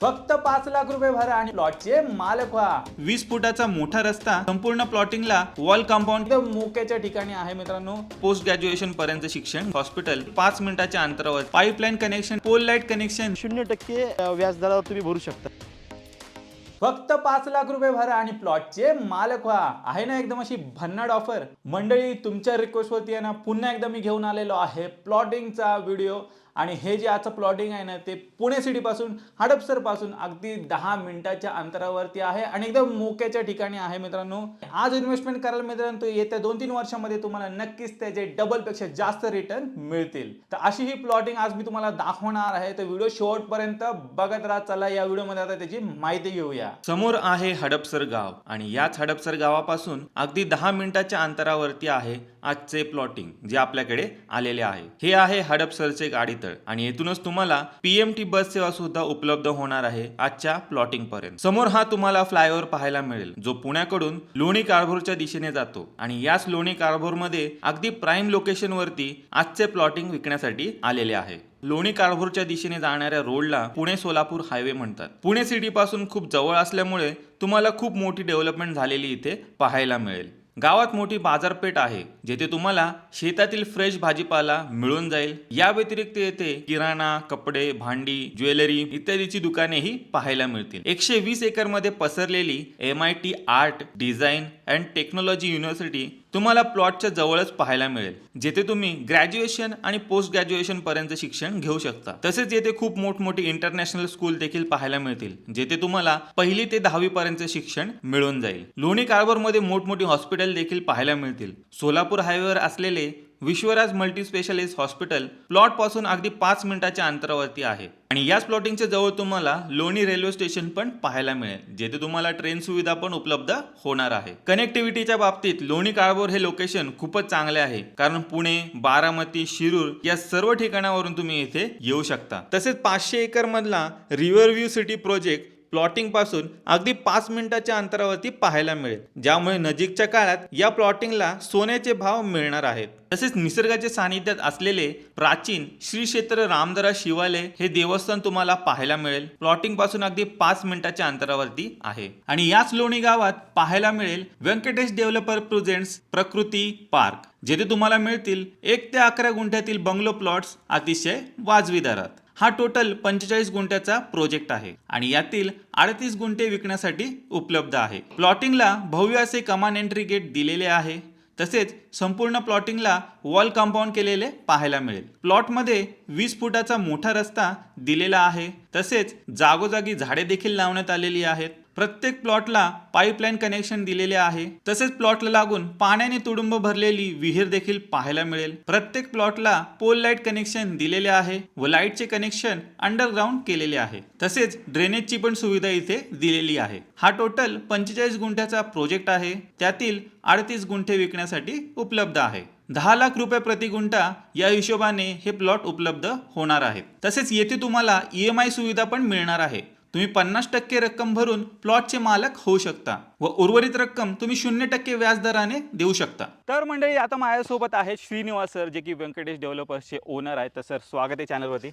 फक्त 5 लाख रुपये भरा आणि प्लॉटचे मालक व्हा। 20 फुटाचा मोठा रस्ता संपूर्ण प्लॉटिंगला वॉल कंपाऊंड एकदम मोक्याच्या ठिकाणी आहे मित्रांनो। पोस्ट ग्रॅज्युएशन पर्यंत शिक्षण, हॉस्पिटल 5 मिनिटाच्या अंतरावर, pipeline connection, pole light connection, 0% व्याजदरावर तुम्ही भरू शकता। फक्त 5 लाख रुपये भरा आणि प्लॉटचे मालक व्हा। आहे ना एकदम अशी भन्नाट ऑफर। मंडळी तुमच्या रिक्वेस्ट वरती आहे ना पुन्हा एकदा मी घेऊन आलेलो आहे प्लॉटिंगचा व्हिडिओ। आणि हे जे आजचं प्लॉटिंग आहे ना ते पुणे सिटी पासून हडपसर पासून अगदी 10 मिनिटाच्या अंतरावरती आहे आणि एकदम मोक्याच्या ठिकाणी आहे मित्रांनो। आज इन्व्हेस्टमेंट करायला मित्रांनो येत्या 2-3 वर्षांमध्ये तुम्हाला नक्कीच त्याचे डबल पेक्षा जास्त रिटर्न मिळतील। तर अशी ही प्लॉटिंग आज मी तुम्हाला दाखवणार आहे। तर व्हिडिओ शेवटपर्यंत बघत राहा। चला या व्हिडिओमध्ये आता त्याची माहिती घेऊया। समोर आहे हडपसर गाव आणि याच हडपसर गावापासून अगदी 10 मिनिटाच्या अंतरावरती आहे आजचे प्लॉटिंग जे आपल्याकडे आलेले आहे। हे आहे हडपसरचे गाडीतळ आणि येथूनच तुम्हाला पीएमटी बस सेवा सुद्धा उपलब्ध होणार आहे आजच्या प्लॉटिंग पर्यंत। समोर हा तुम्हाला फ्लायओव्हर पाहायला मिळेल जो पुण्याकडून लोणी काळभोरच्या दिशेने जातो आणि याच लोणी काळभोर मध्ये अगदी प्राईम लोकेशन वरती आजचे प्लॉटिंग विकण्यासाठी आलेले आहे। लोणी काळभोरच्या दिशेने जाणाऱ्या रोडला पुणे सोलापूर हायवे म्हणतात। पुणे सिटी पासून खूप जवळ असल्यामुळे तुम्हाला खूप मोठी डेव्हलपमेंट झालेली इथे पाहायला मिळेल। गावात मोठी बाजारपेठ आहे जेथे तुम्हाला शेतातील फ्रेश भाजीपाला मिळून जाईल। या व्यतिरिक्त येथे किराणा, कपडे, भांडी, ज्वेलरी इत्यादीची दुकानेही पाहायला मिळतील। 120 एकर मध्ये पसरलेली MIT art, design and technology university तुम्हाला प्लॉटच्या जवळच पाहायला मिळेल जेथे तुम्ही ग्रॅज्युएशन आणि पोस्ट ग्रॅज्युएशन पर्यंत शिक्षण घेऊ शकता। तसेच येथे खूप मोठमोठी इंटरनॅशनल स्कूल देखील पाहायला मिळतील जेथे तुम्हाला 1ली ते 10वी पर्यंत शिक्षण मिळून जाईल। लोणी काळभोर मध्ये मोठमोठी हॉस्पिटल देखील पाहायला मिळतील। सोलापूर हायवेवर असलेले Vishwaraj multi specialist hospital plot पासून अगदी 5 मिनिटाच्या अंतरावरती आहे आणि याच प्लॉटिंगच्या जवळ तुम्हाला लोणी रेल्वे स्टेशन पण पाहायला मिळेल जेथे तुम्हाला ट्रेन सुविधा पण उपलब्ध होणार आहे। कनेक्टिव्हिटीच्या बाबतीत लोणी काळभोर हे लोकेशन खूपच चांगले आहे कारण पुणे, बारामती, शिरूर या सर्व ठिकाणावरून तुम्ही इथे येऊ शकता। तसेच 500 एकर मधला रिव्हरव्ह्यू सिटी प्रोजेक्ट प्लॉटिंग पासून अगदी 5 मिनिटाच्या अंतरावरती पाहायला मिळेल ज्यामुळे नजीकच्या काळात या प्लॉटिंगला सोन्याचे भाव मिळणार आहेत। तसेच निसर्गाच्या सानिध्यात असलेले प्राचीन श्री क्षेत्र रामदरा शिवालय हे देवस्थान तुम्हाला पाहायला मिळेल। प्लॉटिंग पासून अगदी 5 मिनिटाच्या अंतरावरती आहे आणि याच लोणी गावात पाहायला मिळेल व्यंकटेश डेव्हलपर प्रेझेंट्स प्रकृती पार्क जेथे तुम्हाला मिळतील 1 ते 11 गुंठ्यातील बंगलो प्लॉट्स अतिशय वाजवी दरात। हा टोटल 45 गुंठ्याचा प्रोजेक्ट आहे आणि यातील 38 गुंठे विकण्यासाठी उपलब्ध आहे। प्लॉटिंगला भव्य असे कमान एंट्री गेट दिलेले आहे। तसेच संपूर्ण प्लॉटिंगला वॉल कंपाऊंड केलेले पाहायला मिळेल। प्लॉटमध्ये 20 फुटाचा मोठा रस्ता दिलेला आहे। तसेच जागोजागी झाडे देखील लावण्यात आलेली आहेत। प्रत्येक प्लॉटला पाईपलाईन कनेक्शन दिलेले आहे। तसेच प्लॉटला लागून पाण्याने तुडुंब भरलेली विहीर देखील पाहायला मिळेल। प्रत्येक प्लॉटला पोल लाईट कनेक्शन दिलेले आहे व लाईटचे कनेक्शन अंडरग्राउंड केलेले आहे। तसेच ड्रेनेजची पण सुविधा इथे दिलेली आहे। हा टोटल 45 गुंठ्याचा प्रोजेक्ट आहे त्यातील 38 गुंठे विकण्यासाठी उपलब्ध आहे। 10 लाख रुपये प्रति गुंठा या हिशोबाने हे प्लॉट उपलब्ध होणार आहेत। तसेच येथे तुम्हाला EMI सुविधा पण मिळणार आहे। तुम्ही 50% रक्कम भरून प्लॉटचे मालक होऊ शकता व उर्वरित रक्कम तुम्ही 0% व्याजदराने देऊ शकता। तर मंडळी आता माझ्यासोबत आहे श्रीनिवास सर जे की व्यंकटेश डेव्हलपर्सचे ओनर आहेत। तर सर स्वागत आहे चॅनलवरती।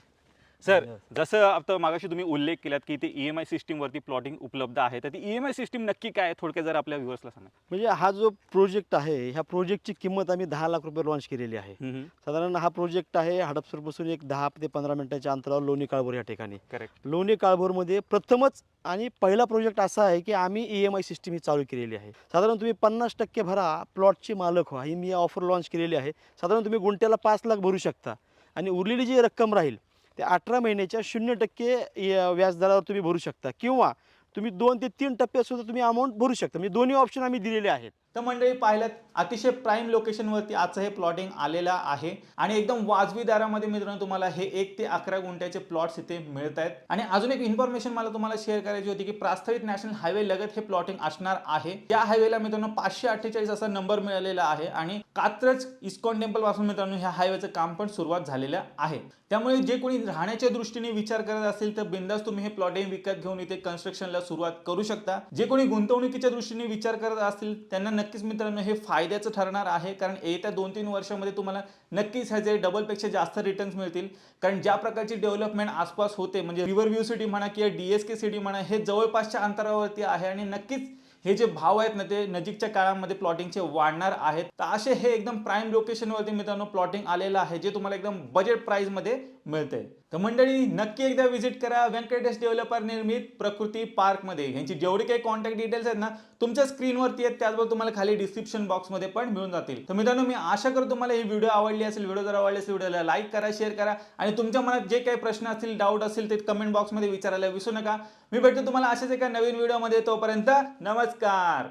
सर जसं आता मागाशी तुम्ही उल्लेख केलात की ते EMI सिस्टीम वरती प्लॉटिंग उपलब्ध आहे तर ती EMI सिस्टीम नक्की काय थोडक्यात जर आपल्या व्ह्युअर्सला सांगा। म्हणजे हा जो प्रोजेक्ट आहे ह्या प्रोजेक्टची किंमत आम्ही 10 लाख रुपये लॉन्च केलेली आहे। साधारण हा प्रोजेक्ट आहे हडपसर पासून एक 10 ते 15 मिनिटाच्या अंतरावर लोणी काळभोर या ठिकाणी। करेक्ट। लोणी काळभोरमध्ये प्रथमच आणि पहिला प्रोजेक्ट असा आहे की आम्ही EMI सिस्टीम ही चालू केलेली आहे। साधारण तुम्ही 50% भरा प्लॉटचे मालक व्हा ही मी ऑफर लॉन्च केलेली आहे। साधारण तुम्ही गुंठ्याला 5 लाख भरू शकता आणि उरलेली जी रक्कम राहील ते 18 महिन्याच्या 0% व्याजदरावर तुम्ही भरू शकता किंवा तुम्ही 2 ते 3 टप्प्यात सुद्धा तुम्ही अमाऊंट भरू शकता। म्हणजे दोन्ही ऑप्शन आम्ही दिलेले आहेत। तर मंडळी पाहिलं अतिशय प्राईम लोकेशन वरती आजचं हे प्लॉटिंग आलेला आहे आणि एकदम वाजवी दरामध्ये मित्रांनो तुम्हाला हे 1 ते 11 गुंठ्याचे प्लॉट्स इथे मिळत आहेत। आणि अजून एक इन्फॉर्मेशन मला तुम्हाला शेअर करायची होती की प्रास्ताविक नॅशनल हायवे लगत हे प्लॉटिंग असणार आहे। या हायवेला मित्रांनो 548 असा नंबर मिळालेला आहे आणि कात्रज इस्कॉन टेम्पल पासून मित्रांनो ह्या हायवेचं काम पण सुरुवात झालेलं आहे। त्यामुळे जे कोणी राहण्याच्या दृष्टीने विचार करत असेल तर बिंदास तुम्ही हे प्लॉटिंग विकत घेऊन इथे कन्स्ट्रक्शनला सुरुवात करू शकता। जे कोणी गुंतवणुकीच्या दृष्टीने विचार करत असतील त्यांना नक्कीच मित्रांनो हे फायद्याचं ठरणार आहे, कारण येत्या 2-3 वर्षामध्ये तुम्हाला नक्कीच ह्याचे डबलपेक्षा जास्त रिटर्न्स मिळतील. कारण ज्या प्रकारची डेव्हलपमेंट आसपास होते, म्हणजे रिव्हर व्ह्यू सिटी म्हणा किंवा DSK सिटी म्हणा, हे जवळपासच्या अंतरावरती आहे आणि नक्कीच हे जे भाव आहेत ना ते नजीकच्या काळामध्ये प्लॉटिंगचे वाढणार आहेत. तर असे हे एकदम प्राईम लोकेशनवरती मित्रांनो प्लॉटिंग आलेलं आहे, जे तुम्हाला एकदम बजेट प्राइसमध्ये मिळतंय. तर मंडळी नक्की एकदा व्हिजिट करा व्यंकटेश डेव्हलपर निर्मित प्रकृती पार्कमध्ये. ह्यांची जेवढे काही कॉन्टॅक्ट डिटेल्स आहेत ना तुमच्या स्क्रीनवरती आहेत, त्याचबरोबर तुम्हाला खाली डिस्क्रिप्शन बॉक्समध्ये पण मिळून जातील. तर मित्रांनो मी आशा करतो तुम्हाला ही व्हिडिओ आवडली असेल. व्हिडिओ जर आवडली असेल व्हिडिओला लाईक करा, शेअर करा आणि तुमच्या मनात जे काही प्रश्न असतील, डाऊट असेल ते कमेंट बॉक्समध्ये विचारायला विसरू नका. मी भेटतो तुम्हाला अशाच एका नवीन व्हिडिओमध्ये. तोपर्यंत नमस्कार.